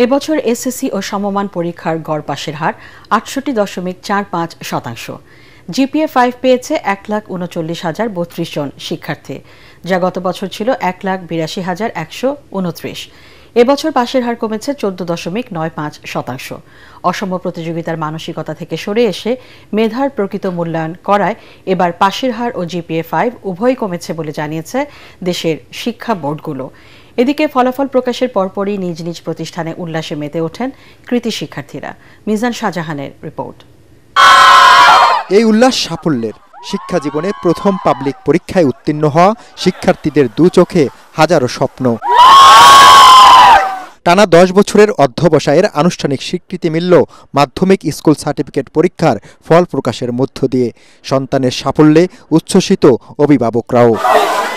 এবছর এসএসসি ও সমমান পরীক্ষার গড় পাশের হার ৬৮.৪৫%। জিপিএ 5 পেয়েছে ১,৩৯,০৩২ জন শিক্ষার্থী, যা গত বছর ছিল ১,৮২,১২৯। এবছর পাশের হার কমেছে ১৪.৯৫%। অসম প্রতিযোগিতার মানসিকতা থেকে সরে এসে মেধার প্রকৃত মূল্যায়ন করায় এবার পাশের হার ও জিপিএ 5 উভয়ই কমেছে বলে জানিয়েছে দেশের শিক্ষা বোর্ডগুলো। এদিকে ফলাফল প্রকাশের পরপরই নিজ নিজ প্রতিষ্ঠানে উল্লাসে মেতে ওঠেন কৃতি শিক্ষার্থীরা। মিজান শাহজাহানের রিপোর্ট। এই উল্লাস সাফল্যের। শিক্ষা জীবনে প্রথম পাবলিক পরীক্ষায় উত্তীর্ণ হওয়া শিক্ষার্থীদের দু চোখে হাজারো স্বপ্ন। টানা 10 বছরের অধ্যবসায়ের আনুষ্ঠানিক স্বীকৃতি মিলল মাধ্যমিক স্কুল সার্টিফিকেট পরীক্ষার ফল প্রকাশের মধ্য দিয়ে। সন্তানের সাফল্যে উচ্ছ্বসিত অভিভাবকরাও।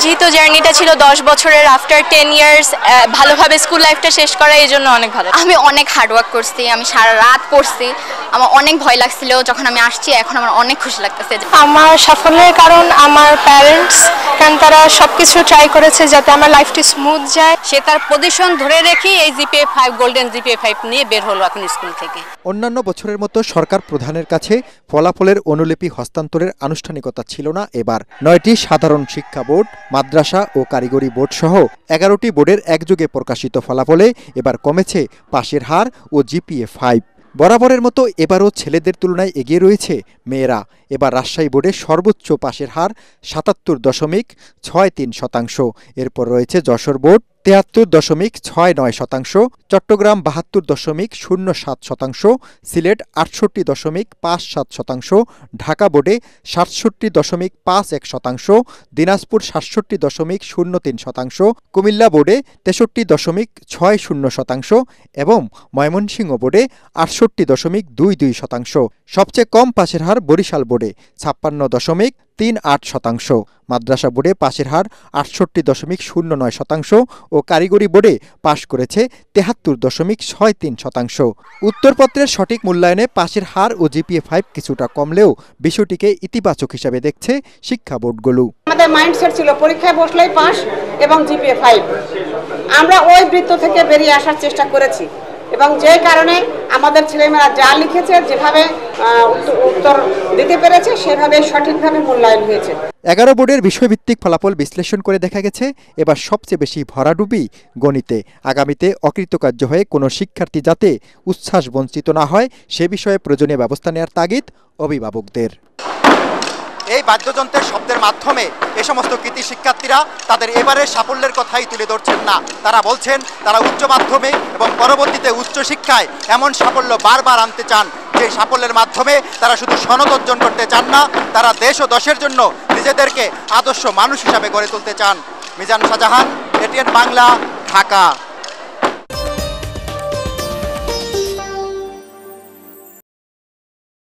যেহেতু জার্নিটা ছিল 10 বছরের, আফটার 10 ইয়ার্স ভালোভাবে স্কুল লাইফটা শেষ করা, এই জন্য অনেক ভালো। আমি অনেক হার্ডওয়ার্ক করছি, আমি সারা রাত পড়ছি, আমার অনেক ভয় লাগছিল যখন আমি আসছি, এখন আমার অনেক খুশি লাগতেছে। আমার সাফল্যের কারণ আমার প্যারেন্টস, কারণ তারা সবকিছু ট্রাই করেছে যাতে আমার লাইফটি স্মুথ যায়। সে তার পজিশন ধরে রেখে এই জিপিএ 5 গোল্ডেন জিপিএ 5 নিয়ে বের হলো এখন স্কুল থেকে। অন্যান্য বছরের মতো সরকার প্রধানের কাছে ফলাফলের অনুলিপি হস্তান্তরের আনুষ্ঠানিকতা ছিল না এবার। 9টি সাধারণ শিক্ষা বোর্ড, মাদ্রাসা ও কারিগরি বোর্ড সহ 11টি বোর্ডের একযোগে প্রকাশিত ফলাফলে এবার কমেছে পাশের হার ও জিপিএ 5। বরাবরের মতো এবারও ছেলেদের তুলনায় এগিয়ে রয়েছে মেয়েরা। এবার রাজশাহী বোর্ডে সর্বোচ্চ পাশের হার ৭৭.63%। এরপর রয়েছে যশোর বোর্ড ৭৩.69%, চট্টগ্রাম ৭২.07%, সিলেট ৬৮.57%, ঢাকা বোর্ডে ৬৭.51%, দিনাজপুর ৬৭.03%, কুমিল্লা বোর্ডে ৬৩.৬০% এবং ময়মনসিংহ বোর্ডে ৬৮.22%। সবচেয়ে কম পাশের হার বরিশাল বোর্ডে ৫৬.38%। মাদ্রাসা বোর্ডে পাশের হার ৬৮.09% ও কারিগরি বোর্ডে পাশ করেছে ৭৩.63%। উত্তরপত্রের সঠিক মূল্যায়নে পাশের হার ও জিপিএ 5 কিছুটা কমলেও বিষয়টিকে ইতিবাচক হিসেবে দেখছে শিক্ষা বোর্ডগুলো। আমাদের মাইন্ডসেট ছিল পরীক্ষায় বসলেই পাস এবং জিপিএ 5। আমরা ওই বৃত্ত থেকে বেরিয়ে আসার চেষ্টা করেছি এবং যে কারণে আমাদের ছেলেমেয়েরা যা লিখেছে, যেভাবে উত্তর দিতে পেরেছে, সেভাবে সঠিকভাবে মূল্যায়ন হয়েছে। 11 বোর্ডের বিষয়ভিত্তিক ফলাফল বিশ্লেষণ করে দেখা গেছে এবার সবচেয়ে বেশি ভরাডুবি গণিতে। আগামীতে অকৃতকার্য হয়ে কোনো শিক্ষার্থী যাতে উচ্ছ্বাস বঞ্চিত না হয় সে বিষয়ে প্রয়োজনীয় ব্যবস্থা নেওয়ার তাগিদ অভিভাবকদের। এই বাদ্যযন্ত্রের শব্দের মাধ্যমে এ সমস্ত কৃতি শিক্ষার্থীরা তাদের এবারের সাফল্যের কথাই তুলে ধরছেন না। তারা বলছেন তারা উচ্চ মাধ্যমিক এবং পরবর্তীতে উচ্চশিক্ষায় এমন সাফল্য বারবার আনতে চান, যে সাফল্যের মাধ্যমে তারা শুধু সনদ অর্জন করতে চান না, তারা দেশ ও দশের জন্য নিজেদেরকে আদর্শ মানুষ হিসাবে গড়ে তুলতে চান। মিজান শাহজাহান, এটিএন বাংলা, ঢাকা।